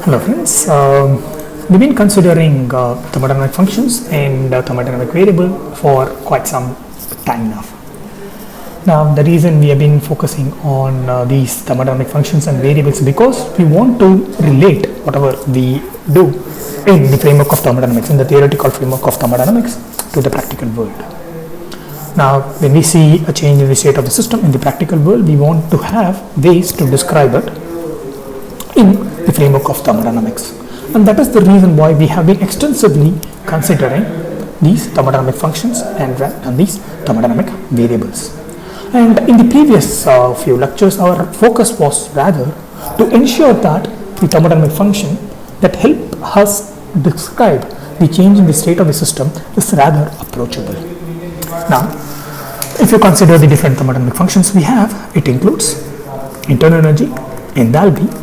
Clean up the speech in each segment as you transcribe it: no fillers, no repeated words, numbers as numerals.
Hello friends, we've been considering thermodynamic functions and thermodynamic variable for quite some time now. Now the reason we have been focusing on these thermodynamic functions and variables because we want to relate whatever we do in the framework of thermodynamics, in the theoretical framework of thermodynamics, to the practical world. Now when we see a change in the state of the system in the practical world, we want to have ways to describe it in the framework of thermodynamics, and that is the reason why we have been extensively considering these thermodynamic functions and these thermodynamic variables. And in the previous few lectures, our focus was rather to ensure that the thermodynamic function that help us describe the change in the state of the system is rather approachable. Now, if you consider the different thermodynamic functions we have, it includes internal energy, enthalpy,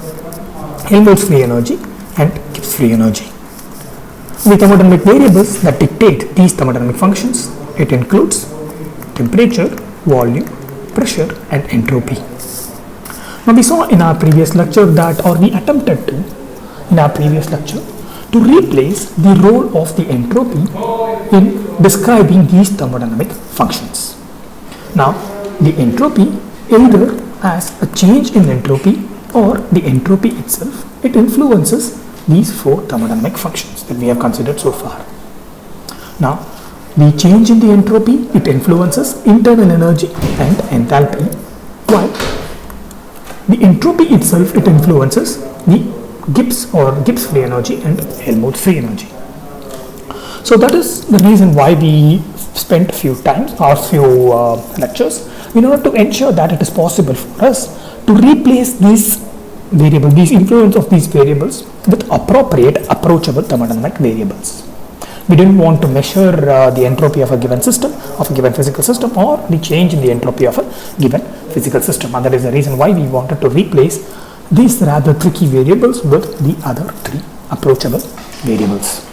Helmholtz free energy and Gibbs free energy. The thermodynamic variables that dictate these thermodynamic functions, it includes temperature, volume, pressure and entropy. Now we saw in our previous lecture that, or we attempted to in our previous lecture, to replace the role of the entropy in describing these thermodynamic functions. Now the entropy either as a change in entropy or the entropy itself, it influences these four thermodynamic functions that we have considered so far. Now, the change in the entropy, it influences internal energy and enthalpy, while the entropy itself, it influences the Gibbs or Gibbs free energy and Helmholtz free energy. So that is the reason why we spent few lectures in order to ensure that it is possible for us to replace these variables, these influence of these variables with appropriate approachable thermodynamic variables. We didn't want to measure the entropy of a given system, of a given physical system, or the change in the entropy of a given physical system, and that is the reason why we wanted to replace these rather tricky variables with the other three approachable variables.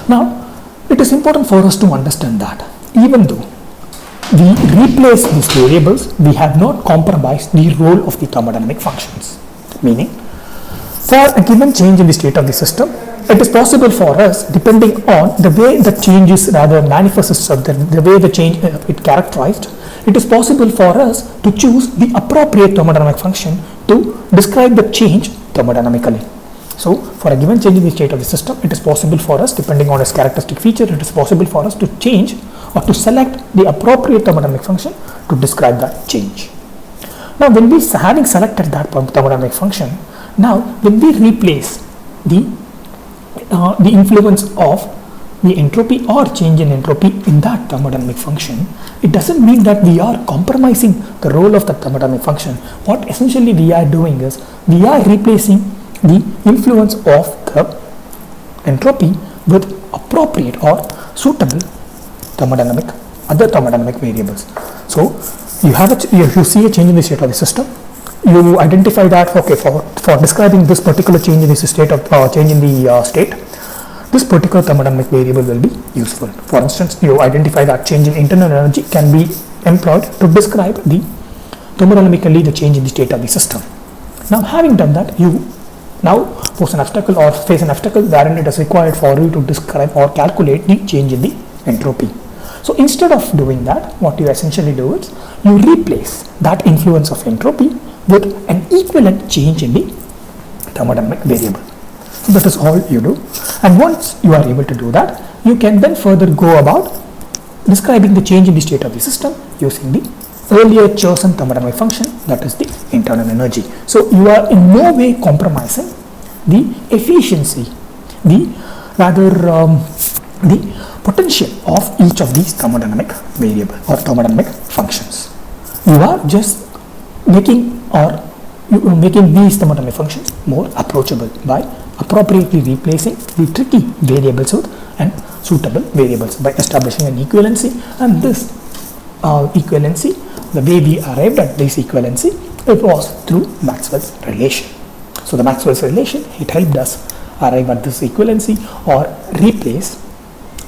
Now, it is important for us to understand that even though we replace these variables, we have not compromised the role of the thermodynamic functions. Meaning, for a given change in the state of the system, it is possible for us, depending on the way the change is rather manifests itself, the way the change it characterized, it is possible for us to choose the appropriate thermodynamic function to describe the change thermodynamically. So, for a given change in the state of the system, it is possible for us, depending on its characteristic feature, it is possible for us to change or to select the appropriate thermodynamic function to describe that change. Now, when we having selected that thermodynamic function, now when we replace the influence of the entropy or change in entropy in that thermodynamic function, it doesn't mean that we are compromising the role of the thermodynamic function. What essentially we are doing is we are replacing the influence of the entropy with appropriate or suitable other thermodynamic variables. So you see a change in the state of the system, you identify that for describing this particular change in the state of state, this particular thermodynamic variable will be useful. For instance, you identify that change in internal energy can be employed to describe thermodynamically the change in the state of the system. Now, having done that, you now face an obstacle wherein it is required for you to describe or calculate the change in the entropy. So instead of doing that, what you essentially do is you replace that influence of entropy with an equivalent change in the thermodynamic variable. So that is all you do, and once you are able to do that, you can then further go about describing the change in the state of the system using the earlier chosen thermodynamic function, that is the internal energy. So you are in no way compromising the efficiency, the potential of each of these thermodynamic variable or thermodynamic functions. You are just making these thermodynamic functions more approachable by appropriately replacing the tricky variables with and suitable variables by establishing an equivalency, and this equivalency, the way we arrived at this equivalency, it was through Maxwell's relation. So the Maxwell's relation, it helped us arrive at this equivalency or replace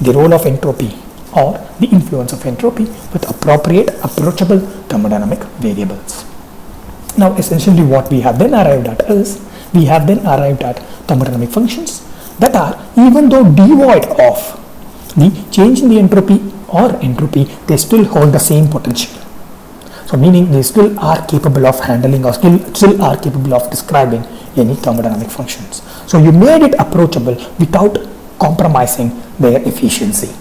the role of entropy or the influence of entropy with appropriate approachable thermodynamic variables. Now essentially what we have then arrived at is we have then arrived at thermodynamic functions that are, even though devoid of the change in the entropy, they still hold the same potential. So meaning they still are capable of handling or still are capable of describing any thermodynamic functions. So you made it approachable without compromising their efficiency.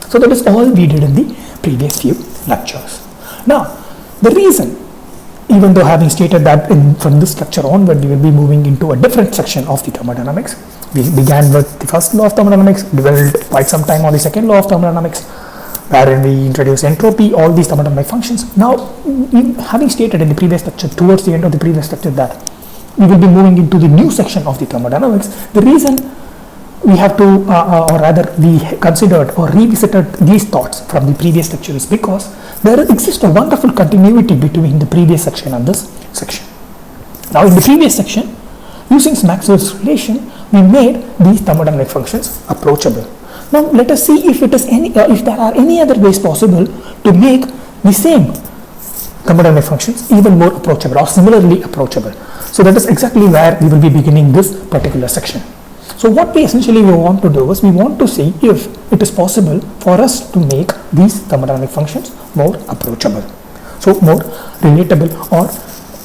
So that is all we did in the previous few lectures. Now, the reason, even though having stated that from this lecture onward we will be moving into a different section of the thermodynamics, we began with the first law of thermodynamics, dwelled quite some time on the second law of thermodynamics, wherein we introduce entropy, all these thermodynamic functions. Now, having stated in the previous lecture, towards the end of the previous lecture, that we will be moving into the new section of the thermodynamics, the reason we have to, or rather we considered or revisited these thoughts from the previous lecture is because there exists a wonderful continuity between the previous section and this section. Now, in the previous section, using Maxwell's relation, we made these thermodynamic functions approachable. Now, let us see if there are any other ways possible to make the same thermodynamic functions even more approachable or similarly approachable. So that is exactly where we will be beginning this particular section. So what we essentially want to do is we want to see if it is possible for us to make these thermodynamic functions more approachable, so more relatable, or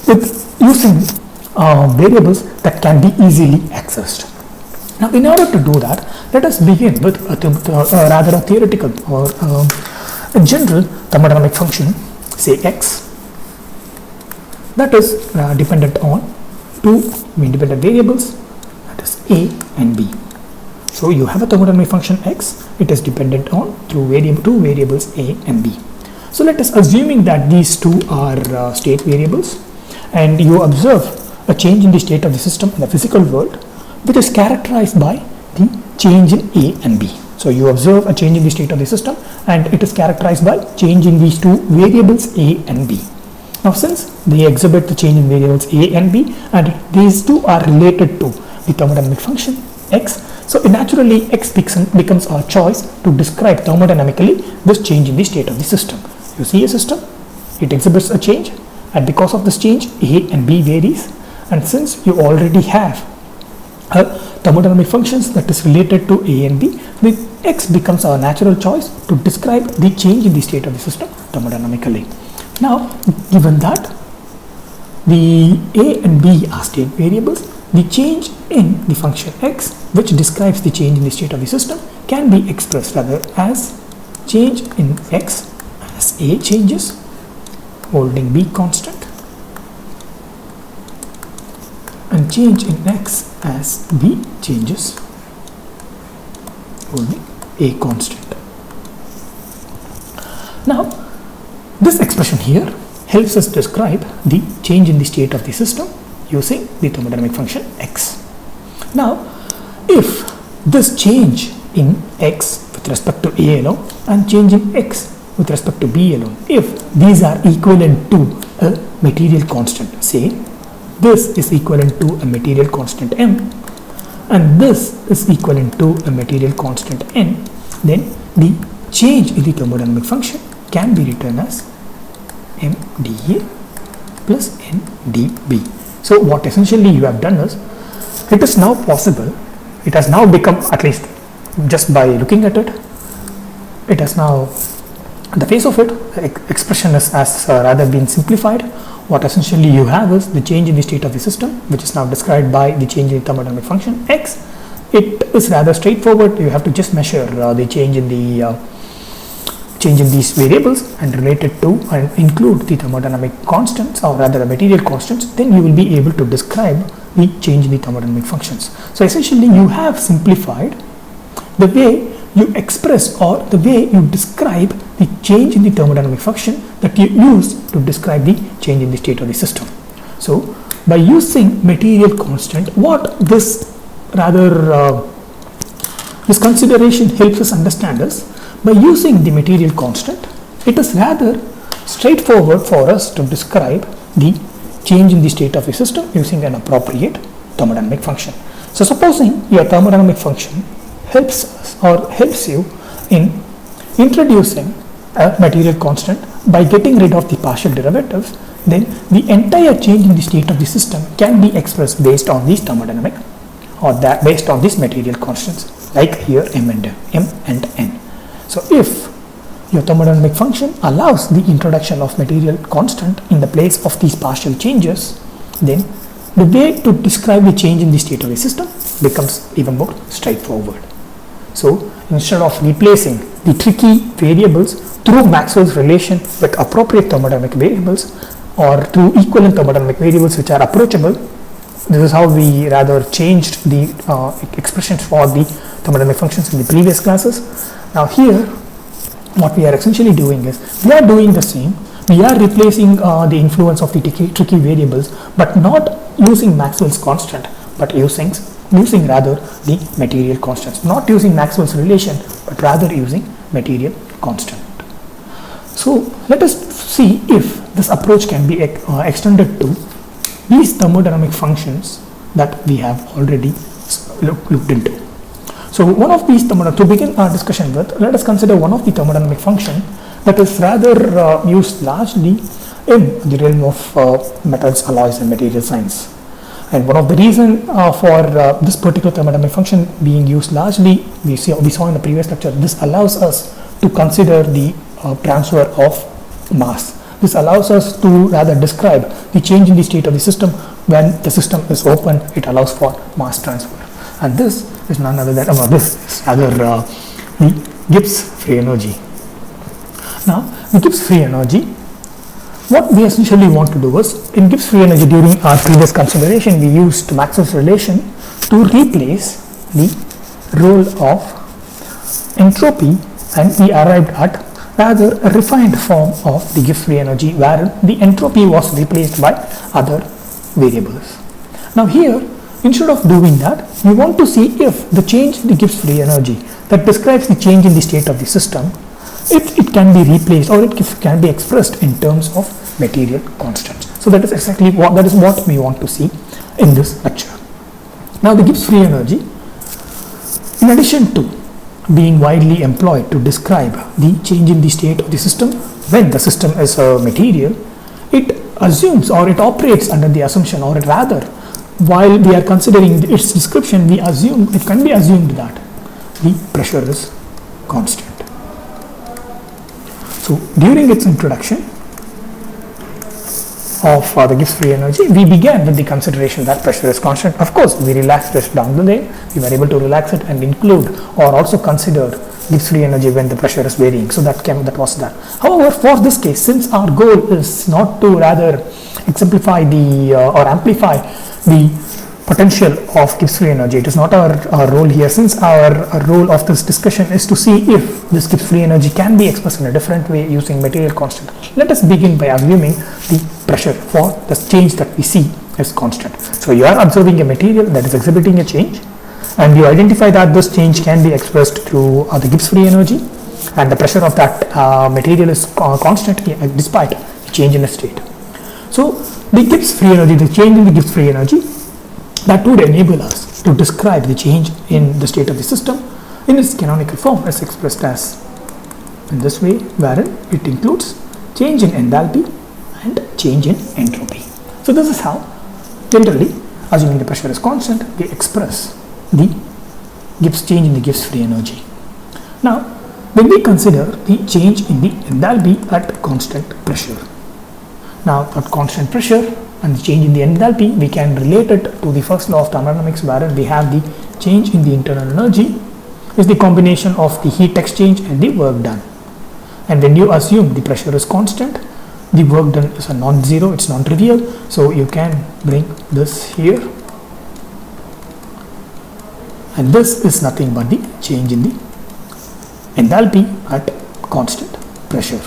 with using variables that can be easily accessed. Now, in order to do that, let us begin with rather a theoretical or a general thermodynamic function, say x, that is dependent on two independent variables, that is a and b. So you have a thermodynamic function x, it is dependent on two variables a and b. So let us assuming that these two are state variables, and you observe a change in the state of the system in the physical world, which is characterized by the change in a and b. So you observe a change in the state of the system, and it is characterized by change in these two variables a and b. Now, since they exhibit the change in variables a and b, and these two are related to the thermodynamic function x, so naturally x becomes our choice to describe thermodynamically this change in the state of the system. You see a system, it exhibits a change, and because of this change a and b varies, and since you already have a thermodynamic functions that is related to a and b, the x becomes our natural choice to describe the change in the state of the system thermodynamically. Now, given that the a and b are state variables, the change in the function x, which describes the change in the state of the system, can be expressed rather as change in x as a changes, holding b constant, and change in x as b changes, holding a constant. Now, this expression here helps us describe the change in the state of the system using the thermodynamic function x. Now, if this change in x with respect to a alone and change in x with respect to b alone, if these are equivalent to a material constant, say this is equivalent to a material constant m and this is equivalent to a material constant n, then the change in the thermodynamic function can be written as mdA plus ndB. So what essentially you have done is, it is now possible, it has now become, at least just by looking at it, it has now, the face of it, the expression has rather been simplified. What essentially you have is the change in the state of the system, which is now described by the change in the thermodynamic function x. It is rather straightforward. You have to just measure the change in these variables and relate it to and include the thermodynamic constants, or rather the material constants. Then you will be able to describe the change in the thermodynamic functions. So essentially you have simplified the way you express or the way you describe the change in the thermodynamic function that you use to describe the change in the state of the system. So by using material constant, what this this consideration helps us understand is, by using the material constant, it is rather straightforward for us to describe the change in the state of the system using an appropriate thermodynamic function. So supposing your thermodynamic function helps you in introducing a material constant by getting rid of the partial derivatives, then the entire change in the state of the system can be expressed based on these thermodynamic or that based on these material constants, like here m and n. So if your thermodynamic function allows the introduction of material constant in the place of these partial changes, then the way to describe the change in the state of the system becomes even more straightforward. So instead of replacing the tricky variables through Maxwell's relation with appropriate thermodynamic variables or through equivalent thermodynamic variables which are approachable, this is how we rather changed the expressions for the thermodynamic functions in the previous classes. Now here, what we are essentially doing is, we are doing the same. We are replacing the influence of the tricky variables, but not using Maxwell's constant, but using rather the material constants. Not using Maxwell's relation, but rather using material constant. So let us see if this approach can be extended to these thermodynamic functions that we have already looked into. So one of these to begin our discussion with, let us consider one of the thermodynamic function that is rather used largely in the realm of metals, alloys and material science. And one of the reasons for this particular thermodynamic function being used largely, we saw in the previous lecture, this allows us to consider the transfer of mass. This allows us to rather describe the change in the state of the system. When the system is open, it allows for mass transfer. And this is none other than, this is rather the Gibbs free energy. Now, the Gibbs free energy, what we essentially want to do is, in Gibbs free energy during our previous consideration, we used Maxwell's relation to replace the role of entropy, and we arrived at rather a refined form of the Gibbs free energy where the entropy was replaced by other variables. Now here, instead of doing that, we want to see if the change in the Gibbs free energy that describes the change in the state of the system, if it can be replaced or it can be expressed in terms of material constants. So that is exactly what we want to see in this lecture. Now the Gibbs free energy, in addition to being widely employed to describe the change in the state of the system when the system is a material, it assumes or it operates under the assumption, or rather while we are considering its description, it can be assumed that the pressure is constant. So during its introduction of the Gibbs free energy, we began with the consideration that pressure is constant. Of course, we relaxed it down the lane. We were able to relax it and include or also consider Gibbs free energy when the pressure is varying. So that was that. However, for this case, since our goal is not to rather exemplify or amplify the potential of Gibbs free energy, it is not our role here. Since our role of this discussion is to see if this Gibbs free energy can be expressed in a different way using material constant, let us begin by assuming the pressure for the change that we see is constant. So you are observing a material that is exhibiting a change, and you identify that this change can be expressed through the Gibbs free energy, and the pressure of that material is constant despite the change in the state. So the Gibbs free energy, the change in the Gibbs free energy, that would enable us to describe the change in the state of the system in its canonical form as expressed as in this way, wherein it includes change in enthalpy and change in entropy. So this is how, generally, assuming the pressure is constant, we express the change in the Gibbs free energy. Now, when we consider the change in the enthalpy at constant pressure, now at constant pressure and the change in the enthalpy, we can relate it to the first law of thermodynamics, wherein we have the change in the internal energy is the combination of the heat exchange and the work done. And when you assume the pressure is constant, the work done is a non-zero, it's non-trivial, so you can bring this here, and this is nothing but the change in the enthalpy at constant pressure.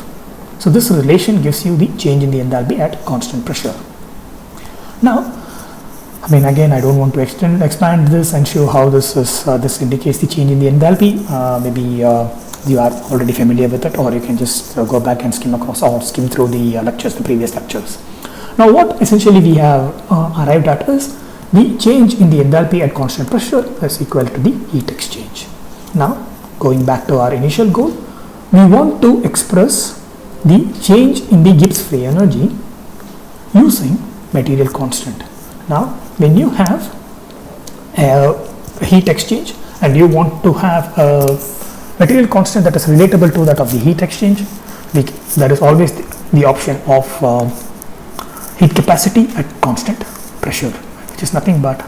So this relation gives you the change in the enthalpy at constant pressure. Now, again, I don't want to expand this and show how this indicates the change in the enthalpy. Maybe you are already familiar with it, or you can just go back and skim through the previous lectures. Now, what essentially we have arrived at is the change in the enthalpy at constant pressure is equal to the heat exchange. Now, going back to our initial goal, we want to express the change in the Gibbs free energy using material constant. Now, when you have a heat exchange and you want to have a material constant that is relatable to that of the heat exchange, there is always the option of heat capacity at constant pressure, which is nothing but.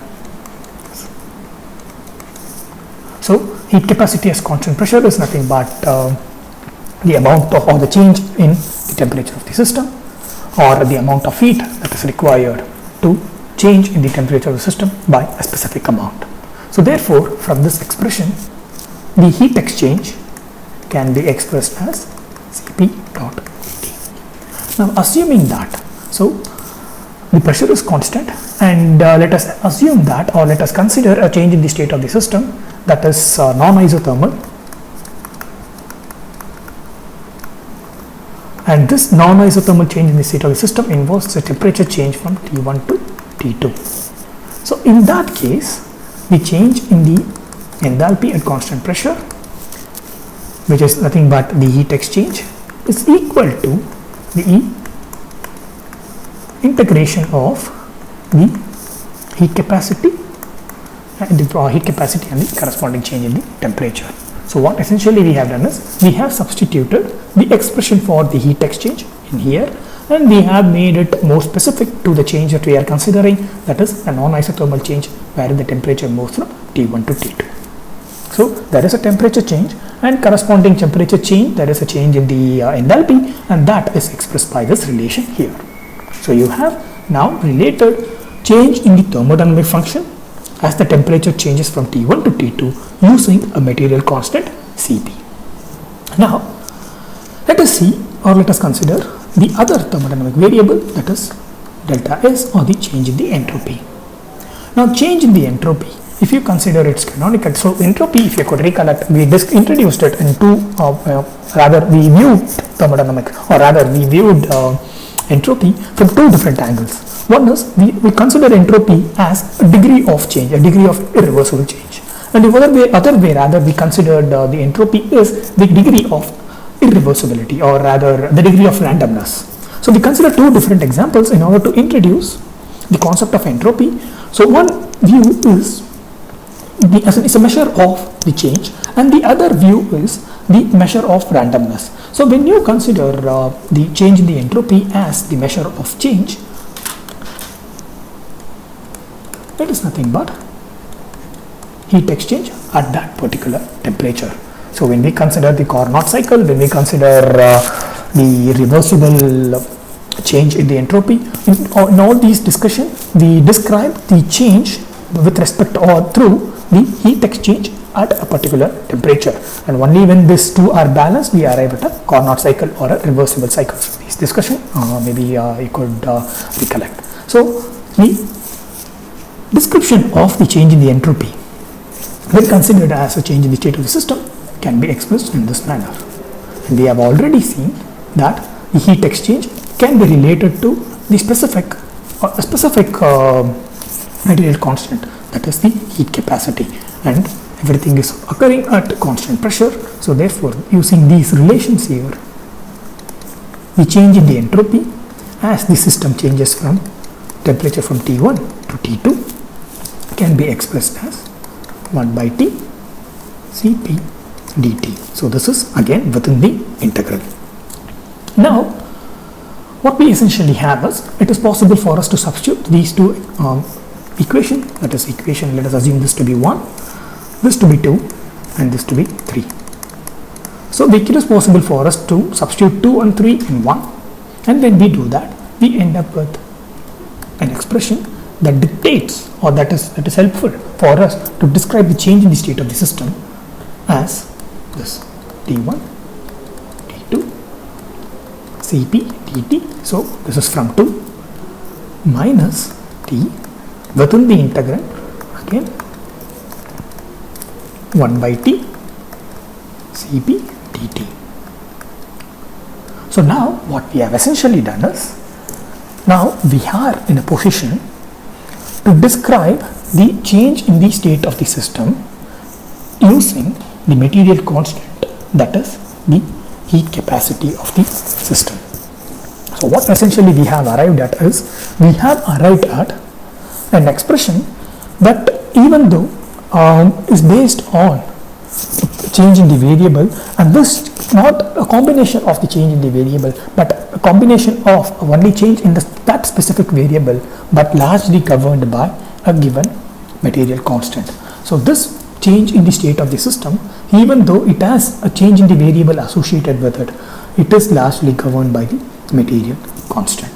So, heat capacity as constant pressure is nothing but the amount of, or the change in the temperature of the system, or the amount of heat that is required to change in the temperature of the system by a specific amount. So therefore, from this expression, the heat exchange can be expressed as Cp dot T. Now, assuming that, so the pressure is constant, and let us assume that, or let us consider a change in the state of the system that is non-isothermal, and this non-isothermal change in the state of the system involves a temperature change from T1 to T2. So in that case, the change in the enthalpy at constant pressure, which is nothing but the heat exchange, is equal to the integration of the heat capacity and the corresponding change in the temperature. So what essentially we have done is, we have substituted the expression for the heat exchange in here, and we have made it more specific to the change that we are considering, that is a non-isothermal change wherein the temperature moves from T1 to T2. So there is a temperature change, and corresponding temperature change, there is a change in the enthalpy, and that is expressed by this relation here. So you have now related change in the thermodynamic function as the temperature changes from T1 to T2 using a material constant Cp. Now, let us see, or let us consider the other thermodynamic variable, that is delta S, or the change in the entropy. Now, change in the entropy, if you consider its canonical, so entropy, if you could recollect, we introduced it in two, rather we viewed thermodynamics, or rather we viewed entropy from two different angles. One is, we consider entropy as a degree of change, a degree of irreversible change. And the other way rather, we considered the entropy is the degree of irreversibility, or rather the degree of randomness. So we consider two different examples in order to introduce the concept of entropy. So one view is it's a measure of the change, and the other view is the measure of randomness. So when you consider the change in the entropy as the measure of change, it is nothing but heat exchange at that particular temperature. So when we consider the Carnot cycle, when we consider the reversible change in the entropy, in all these discussions, we describe the change with respect or through the heat exchange at a particular temperature, and only when these two are balanced, we arrive at a Carnot cycle or a reversible cycle. So this discussion maybe you could recollect. So the description of the change in the entropy, when considered as a change in the state of the system, can be expressed in this manner. And we have already seen that the heat exchange can be related to the specific material constant, that is the heat capacity, and everything is occurring at constant pressure. So therefore, using these relations here, the change in the entropy as the system changes from temperature from T1 to T2 can be expressed as 1 by T Cp dt. So this is again within the integral. Now, what we essentially have is, it is possible for us to substitute these two equation, that is equation, let us assume this to be 1, this to be 2, and this to be 3. So it is possible for us to substitute 2 and 3 in 1, and when we do that, we end up with an expression that dictates, or that is helpful for us to describe the change in the state of the system as this T1, T2, Cp dt. So this is from 2 minus T within the integrand, again 1 by T Cp dt. So now what we have essentially done is, now we are in a position to describe the change in the state of the system using the material constant, that is the heat capacity of the system. So what essentially we have arrived at is, we have arrived at an expression that, even though is based on change in the variable, and this not a combination of the change in the variable, but a combination of only change in that specific variable, but largely governed by a given material constant. So this change in the state of the system, even though it has a change in the variable associated with it, it is largely governed by the material constant.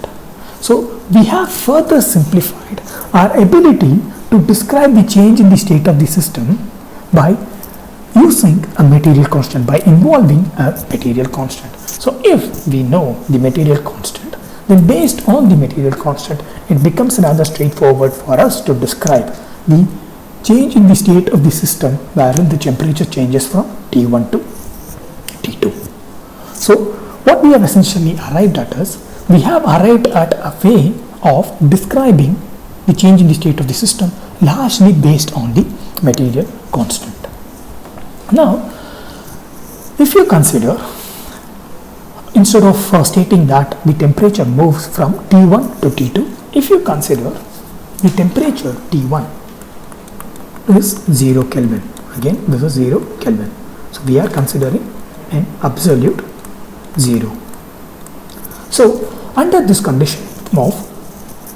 So we have further simplified our ability to describe the change in the state of the system by using a material constant, by involving a material constant. So if we know the material constant, then based on the material constant, it becomes rather straightforward for us to describe the change in the state of the system wherein the temperature changes from T1 to T2. So what we have essentially arrived at is, we have arrived at a way of describing the change in the state of the system largely based on the material constant. Now, if you consider, instead of stating that the temperature moves from T1 to T2, if you consider the temperature T1 is 0 Kelvin, again this is 0 Kelvin, so we are considering an absolute 0. So under this condition of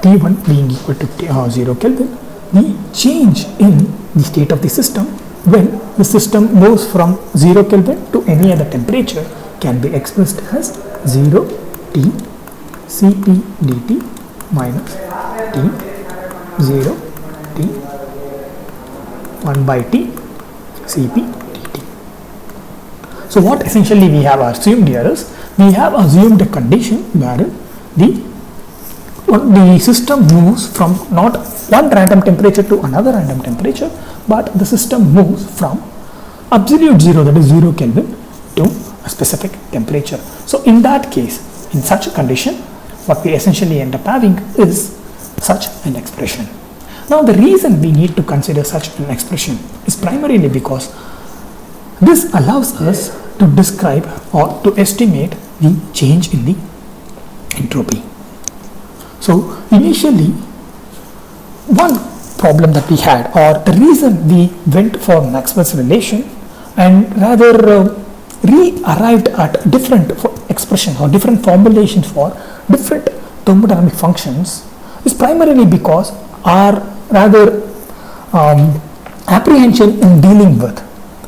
T1 being equal to 0 Kelvin, the change in the state of the system when the system moves from 0 Kelvin to any other temperature can be expressed as 0 T Cp dt minus T 0 T 1 by T Cp dt. So what essentially we have assumed here is, we have assumed a condition wherein the system moves from not one random temperature to another random temperature, but the system moves from absolute 0, that is 0 Kelvin, to a specific temperature. So in that case, in such a condition, what we essentially end up having is such an expression. Now the reason we need to consider such an expression is primarily because this allows us to describe or to estimate the change in the entropy. So initially, one problem that we had, or the reason we went for Maxwell's relation and rather re-arrived at different expressions or different formulations for different thermodynamic functions is primarily because our rather apprehension in dealing with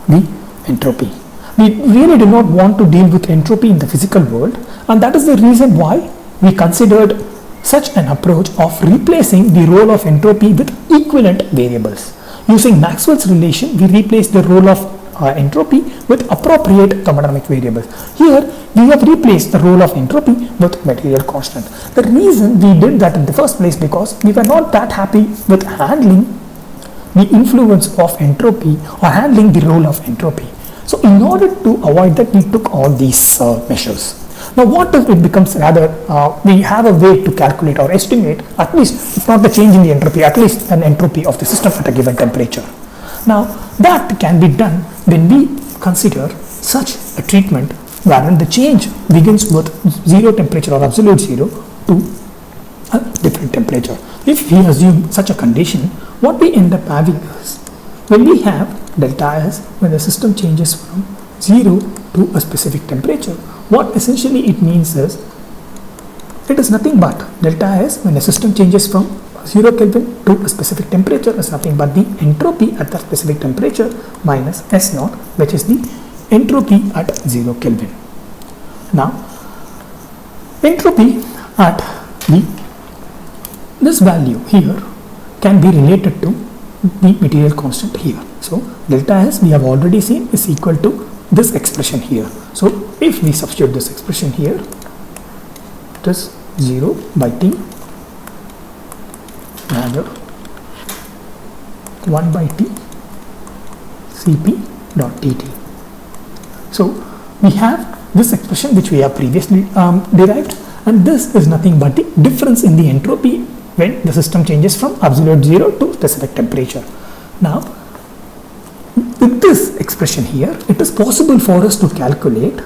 the entropy. We really do not want to deal with entropy in the physical world, and that is the reason why we considered such an approach of replacing the role of entropy with equivalent variables. Using Maxwell's relation, we replaced the role of entropy with appropriate thermodynamic variables. Here, we have replaced the role of entropy with material constant. The reason we did that in the first place, because we were not that happy with handling the influence of entropy or handling the role of entropy. So in order to avoid that, we took all these measures. Now what if it becomes rather, we have a way to calculate or estimate, at least if not the change in the entropy, at least an entropy of the system at a given temperature. Now that can be done when we consider such a treatment wherein the change begins with 0 temperature or absolute 0 to a different temperature. If we assume such a condition, what we end up having is, when we have delta S, when the system changes from 0 to a specific temperature, what essentially it means is, it is nothing but delta S when the system changes from 0 Kelvin to a specific temperature is nothing but the entropy at that specific temperature minus S naught, which is the entropy at 0 Kelvin. Now, entropy at this value here can be related to the material constant here. So delta S, we have already seen, is equal to this expression here. So if we substitute this expression here, it is 0 by T rather 1 by T Cp dot Dt. So we have this expression which we have previously derived, and this is nothing but the difference in the entropy when the system changes from absolute 0 to specific temperature. Now with this expression here, it is possible for us to calculate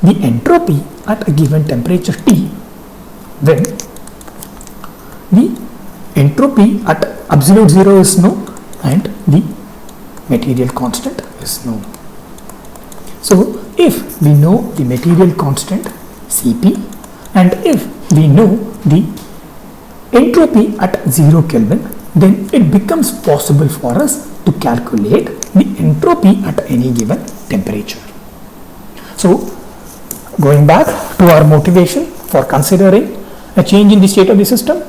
the entropy at a given temperature T when the entropy at absolute zero is known and the material constant is known. So if we know the material constant Cp and if we know the entropy at 0 Kelvin, then it becomes possible for us to calculate the entropy at any given temperature. So going back to our motivation for considering a change in the state of the system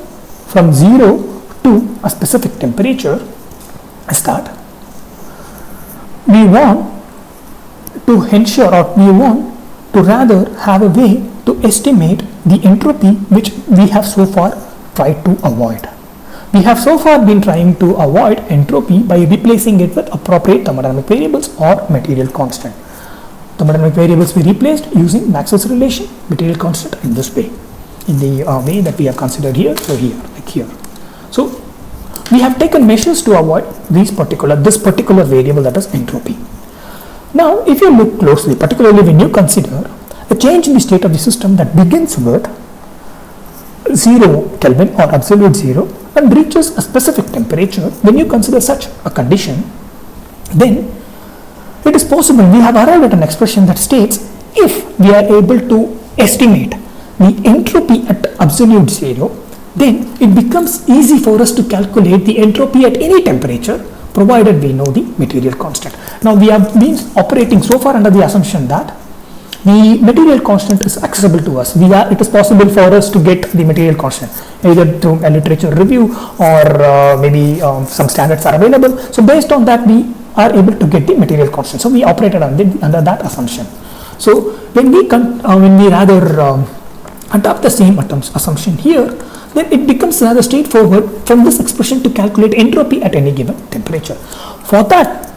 from 0 to a specific temperature is that we want to ensure, or we want to rather have a way to estimate the entropy which we have so far tried to avoid. We have so far been trying to avoid entropy by replacing it with appropriate thermodynamic variables or material constant. Thermodynamic variables we replaced using Maxwell's relation, material constant in this way, in the way that we have considered here, so here, like here. So we have taken measures to avoid this particular variable, that is entropy. Now if you look closely, particularly when you consider a change in the state of the system that begins with 0 Kelvin or absolute zero and reaches a specific temperature, when you consider such a condition, then it is possible we have arrived at an expression that states if we are able to estimate the entropy at absolute zero, then it becomes easy for us to calculate the entropy at any temperature provided we know the material constant. Now we have been operating so far under the assumption that the material constant is accessible to us. It is possible for us to get the material constant either through a literature review or maybe some standards are available. So based on that we are able to get the material constant. So we operated under that assumption. So when we rather adopt the same assumption here, then it becomes rather straightforward from this expression to calculate entropy at any given temperature. For that,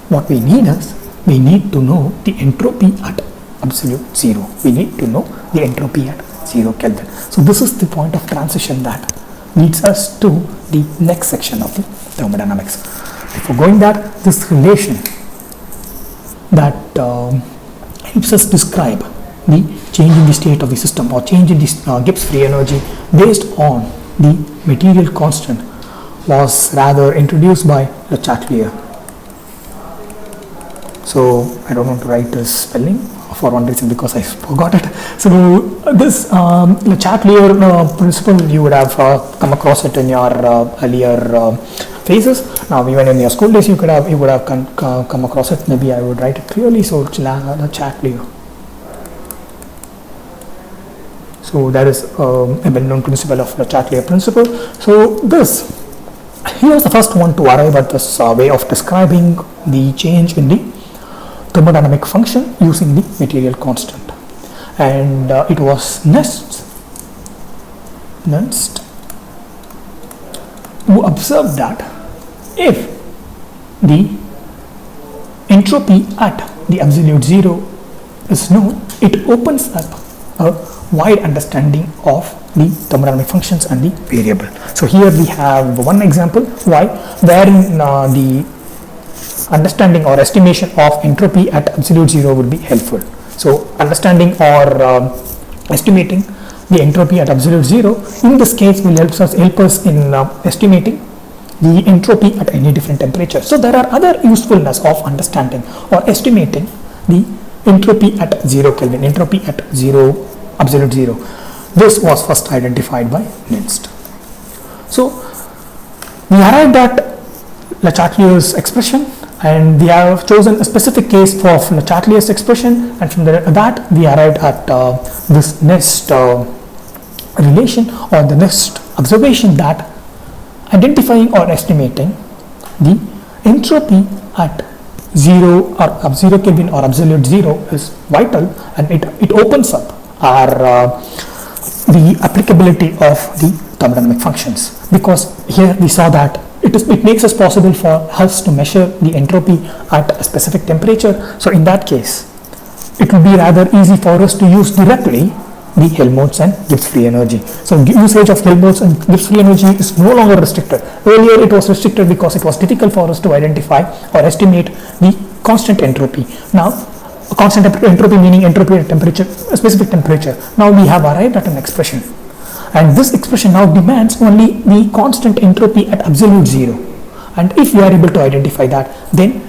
what we need is, we need to know the entropy at absolute zero. We need to know the entropy at 0 Kelvin. So this is the point of transition that leads us to the next section of the thermodynamics. Before going that, this relation that helps us describe the change in the state of the system or change in the Gibbs free energy based on the material constant was rather introduced by Le Chatelier. So I don't want to write this spelling for one reason, because I forgot it. So this Le Chatelier principle, you would have come across it in your earlier phases. Now even in your school days you would have come across it. Maybe I would write it clearly. So Le Chatelier. So that is a well-known principle of Le Chatelier principle. So he was the first one to arrive at this way of describing the change in the thermodynamic function using the material constant, and it was Nernst who observed that if the entropy at the absolute zero is known, it opens up a wide understanding of the thermodynamic functions and the variable. So here we have one example wherein the understanding or estimation of entropy at absolute zero would be helpful. So understanding or estimating the entropy at absolute zero in this case will help us in estimating the entropy at any different temperature. So there are other usefulness of understanding or estimating the entropy at 0 Kelvin, entropy at absolute zero. This was first identified by Nernst. So we arrived at Le Chatelier's expression, and we have chosen a specific case for Le Chatelier's expression, and from that we arrived at this next relation or the next observation that identifying or estimating the entropy at 0 Kelvin or absolute zero is vital, and it opens up the applicability of the thermodynamic functions, because here we saw that it makes it possible for us to measure the entropy at a specific temperature. So in that case, it will be rather easy for us to use directly the Helmholtz and Gibbs free energy. So usage of Helmholtz and Gibbs free energy is no longer restricted. Earlier it was restricted because it was difficult for us to identify or estimate the constant entropy. Now constant entropy meaning entropy at temperature, a specific temperature. Now we have arrived at an expression, and this expression now demands only the constant entropy at absolute zero. And if we are able to identify that, then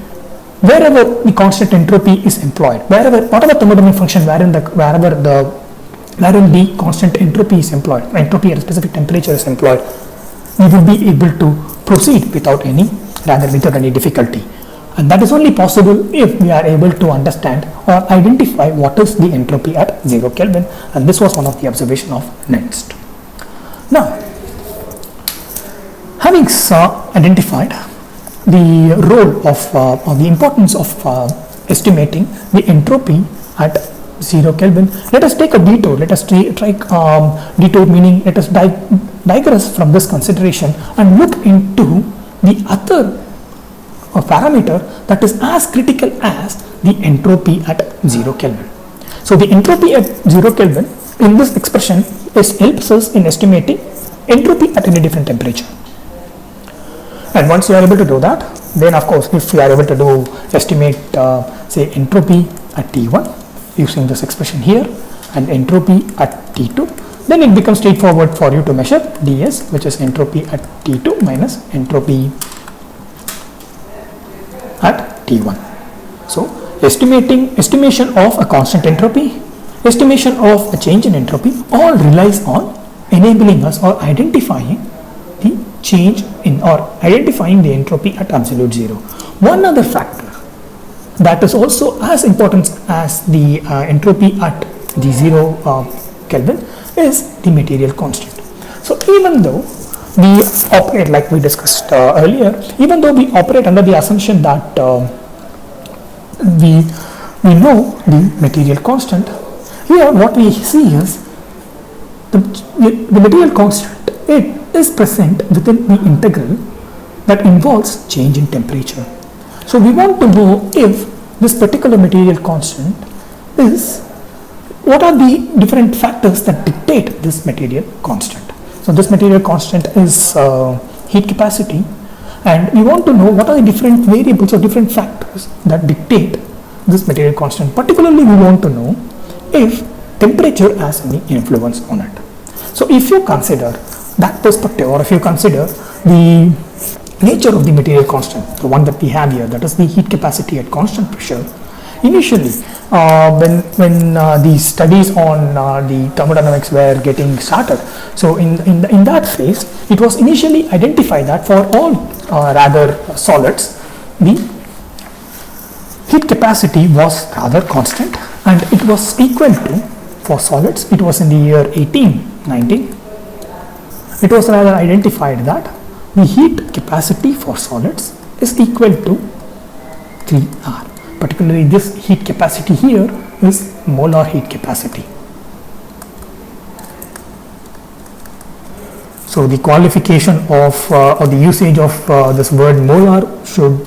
wherever the constant entropy is employed, whatever thermodynamic function wherein the constant entropy is employed, entropy at a specific temperature is employed, we will be able to proceed without any difficulty. And that is only possible if we are able to understand or identify what is the entropy at 0 Kelvin, and this was one of the observations of Nernst. Now, having identified the role of or the importance of estimating the entropy at 0 Kelvin, let us take a detour. Let us try detour meaning let us digress from this consideration and look into the other parameter that is as critical as the entropy at 0 Kelvin. So the entropy at 0 Kelvin in this expression helps us in estimating entropy at any different temperature. And once you are able to do that, then of course if you are able to estimate say entropy at T1 using this expression here and entropy at T2, then it becomes straightforward for you to measure ds, which is entropy at T2 minus entropy at T1. So estimation of a constant entropy, estimation of a change in entropy, all relies on enabling us or identifying the change in or identifying the entropy at absolute zero. One other factor that is also as important as the entropy at the 0 Kelvin is the material constant. So even though we operate, like we discussed earlier, even though we operate under the assumption that we know the material constant, here what we see is the material constant, it is present within the integral that involves change in temperature. So we want to know if this particular material constant is, what are the different factors that dictate this material constant. So this material constant is heat capacity, and we want to know what are the different variables or different factors that dictate this material constant. Particularly we want to know if temperature has any influence on it. So if you consider that perspective, or if you consider the nature of the material constant, the one that we have here, that is the heat capacity at constant pressure, initially when the studies on the thermodynamics were getting started, so in that phase it was initially identified that for all rather solids, the heat capacity was rather constant, and it was equal to, for solids it was in the year 1890, it was rather identified that the heat capacity for solids is equal to 3R. Particularly this heat capacity here is molar heat capacity. So the qualification of or the usage of this word molar should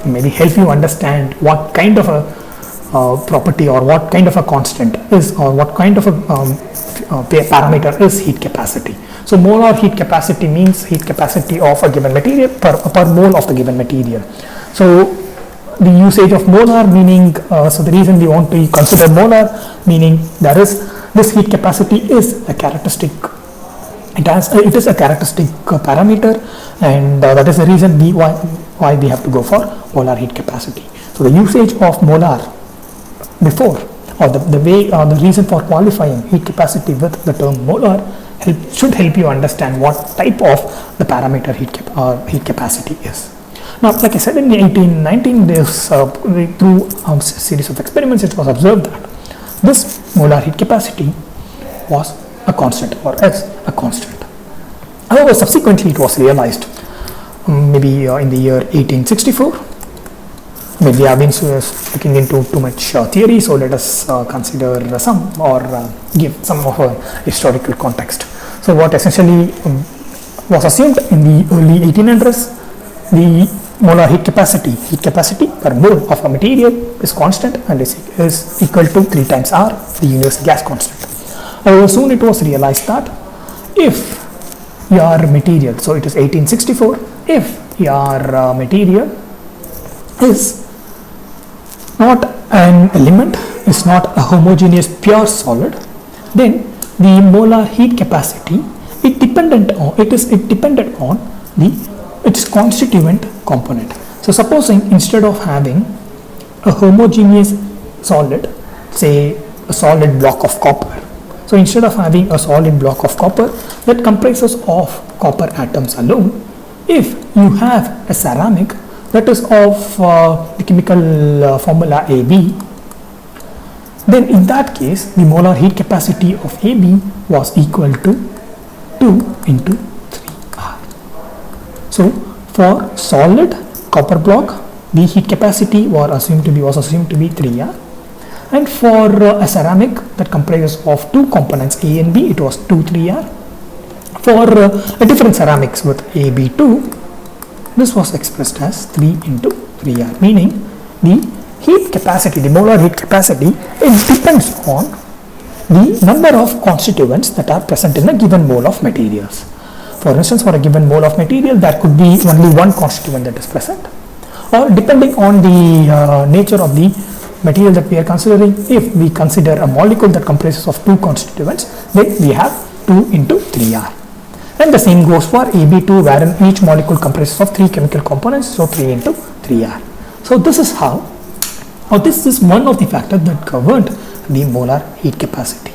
maybe help you understand what kind of a property or what kind of a constant is, or what kind of a parameter is heat capacity. So molar heat capacity means heat capacity of a given material per mole of the given material. So the usage of molar meaning, so the reason we want to consider molar meaning there is this heat capacity is a characteristic, it is a characteristic parameter, and that is the reason why we have to go for molar heat capacity. So the usage of molar before, or the way or the reason for qualifying heat capacity with the term molar should help you understand what type of the parameter heat capacity is. Now, like I said, in the 1819, through a series of experiments, it was observed that this molar heat capacity was a constant, or is a constant. However, subsequently it was realized, maybe in the year 1864. Maybe I have been looking into too much theory, so let us consider some, or give some of a historical context. So what essentially was assumed in the early 1800s, the molar heat capacity per mole of a material is constant and is equal to 3 times R, the universal gas constant. However, soon it was realized that if your material, so it is 1864, if your material is not an element is not a homogeneous pure solid, then the molar heat capacity it depended on its constituent component. So supposing instead of having a homogeneous solid, say a solid block of copper, so instead of having a solid block of copper that comprises of copper atoms alone, if you have a ceramic that is of the chemical formula AB, then in that case the molar heat capacity of AB was equal to 2 into 3R. So for solid copper block, the heat capacity was assumed to be 3R, and for a ceramic that comprises of two components A and B, it was 3R. For a different ceramics with AB2, this was expressed as 3 into 3R, meaning the heat capacity, the molar heat capacity, it depends on the number of constituents that are present in a given mole of materials. For instance, for a given mole of material, there could be only one constituent that is present, or depending on the nature of the material that we are considering, if we consider a molecule that comprises of two constituents, then we have 2 into 3R. And the same goes for AB2, wherein each molecule comprises of 3 chemical components, so 3 into 3R. So this is how, or this is one of the factors that governed the molar heat capacity.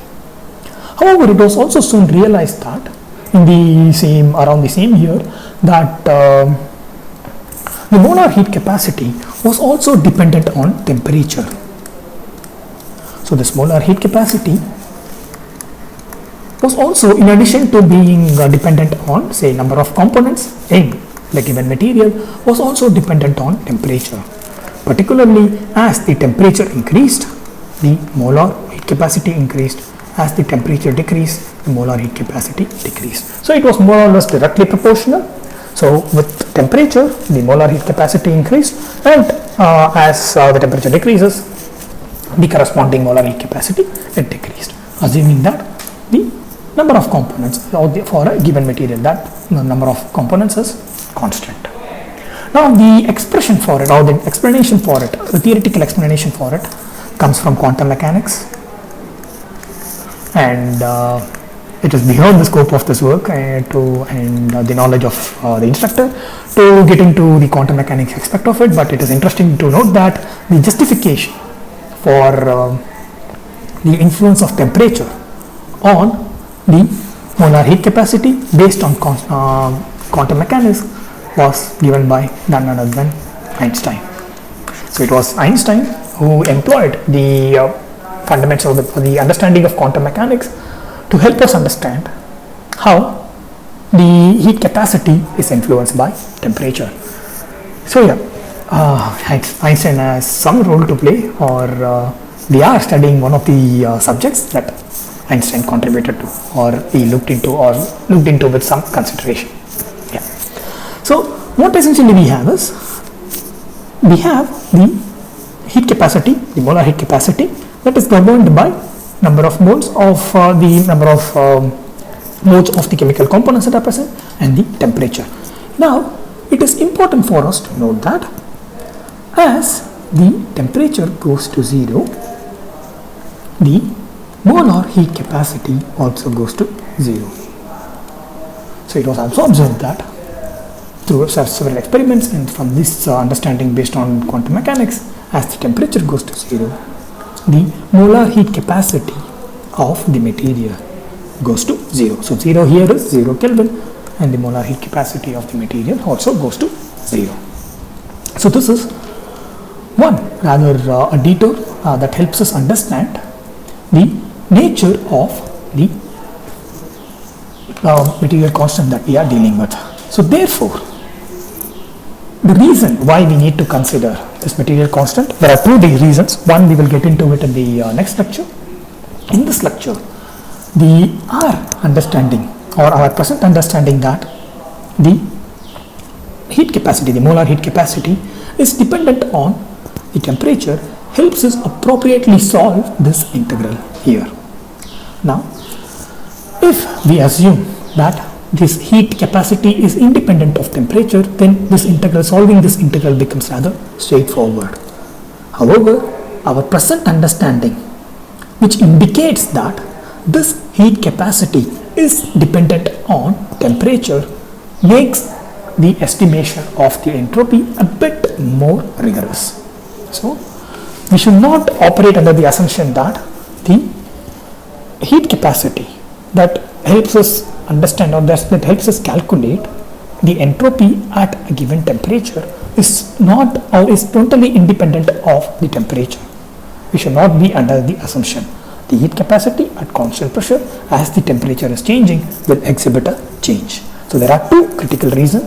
However, it was also soon realized that around the same year that the molar heat capacity was also dependent on temperature. So this molar heat capacity was also, in addition to being dependent on, say, number of components in the given material, was also dependent on temperature. Particularly as the temperature increased, the molar heat capacity increased. As the temperature decreased, the molar heat capacity decreased. So it was more or less directly proportional. So with temperature, the molar heat capacity increased, and as the temperature decreases, the corresponding molar heat capacity it decreased, assuming that the number of components for a given material, that number of components is constant. Now the expression for it, or the explanation for it, the theoretical explanation for it, comes from quantum mechanics, and it is beyond the scope of this work and the knowledge of the instructor to get into the quantum mechanics aspect of it, but it is interesting to note that the justification for the influence of temperature on the molar heat capacity based on quantum mechanics was given by none other than Einstein. So it was Einstein who employed the fundamentals of the understanding of quantum mechanics to help us understand how the heat capacity is influenced by temperature. So yeah, Einstein has some role to play, or we are studying one of the subjects that Einstein contributed to, or he looked into with some consideration. Yeah. So what essentially we have is, we have the heat capacity, the molar heat capacity, that is governed by number of moles of the number of moles of the chemical components that are present, and the temperature. Now it is important for us to note that as the temperature goes to 0, the molar heat capacity also goes to 0. So it was also observed that through several experiments, and from this understanding based on quantum mechanics, as the temperature goes to 0, the molar heat capacity of the material goes to 0. So 0 here is 0 Kelvin, and the molar heat capacity of the material also goes to 0. So this is one rather a detour that helps us understand the nature of the material constant that we are dealing with. So therefore, the reason why we need to consider this material constant, there are two reasons. One, we will get into it in the next lecture. In this lecture, our understanding, or our present understanding, that the heat capacity, the molar heat capacity, is dependent on the temperature, helps us appropriately solve this integral here. Now, if we assume that this heat capacity is independent of temperature, then solving this integral becomes rather straightforward. However, our present understanding, which indicates that this heat capacity is dependent on temperature, makes the estimation of the entropy a bit more rigorous. So, we should not operate under the assumption that the heat capacity that helps us understand or that helps us calculate the entropy at a given temperature is not or is totally independent of the temperature. We should not be under the assumption the heat capacity at constant pressure as the temperature is changing will exhibit a change. So there are two critical reasons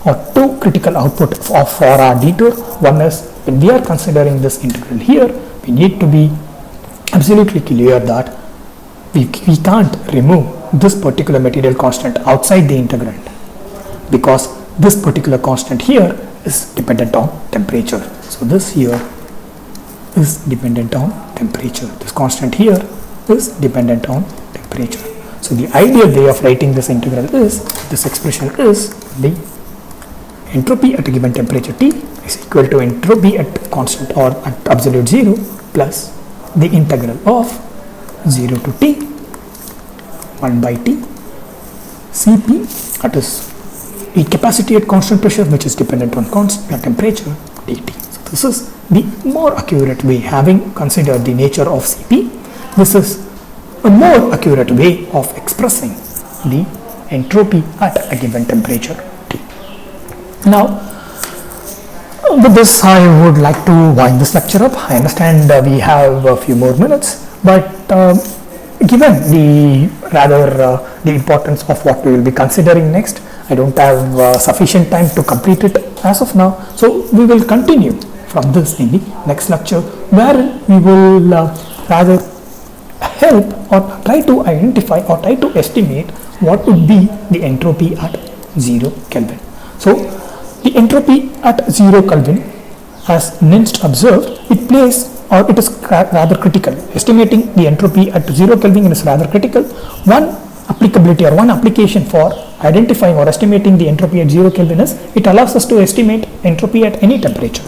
or two critical output for our detour. One is when we are considering this integral here, we need to be absolutely clear that we can't remove this particular material constant outside the integrand, because this particular constant here is dependent on temperature. So this here is dependent on temperature. This constant here is dependent on temperature. So the ideal way of writing this integral is, this expression is the entropy at a given temperature T is equal to entropy at constant or at absolute 0 plus the integral of 0 to T 1 by T Cp, that is heat capacity at constant pressure, which is dependent on constant temperature, dt. So this is the more accurate way, having considered the nature of Cp. This is a more accurate way of expressing the entropy at a given temperature T. Now, with this I would like to wind this lecture up. I understand we have a few more minutes, but given the the importance of what we will be considering next, I don't have sufficient time to complete it as of now. So we will continue from this in the next lecture, wherein we will rather help or try to identify or try to estimate what would be the entropy at 0 Kelvin. So the entropy at 0 Kelvin, as Nernst observed, it plays or it is rather critical. Estimating the entropy at 0 Kelvin is rather critical. One applicability or one application for identifying or estimating the entropy at 0 Kelvin is it allows us to estimate entropy at any temperature,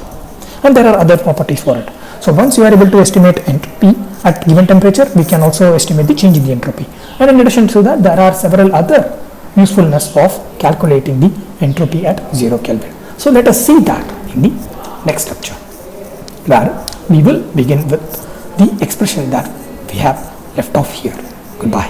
and there are other properties for it. So once you are able to estimate entropy at given temperature, we can also estimate the change in the entropy, and in addition to that there are several other usefulness of calculating the entropy at 0 Kelvin. So let us see that in the next lecture, where we will begin with the expression that we have left off here. Goodbye.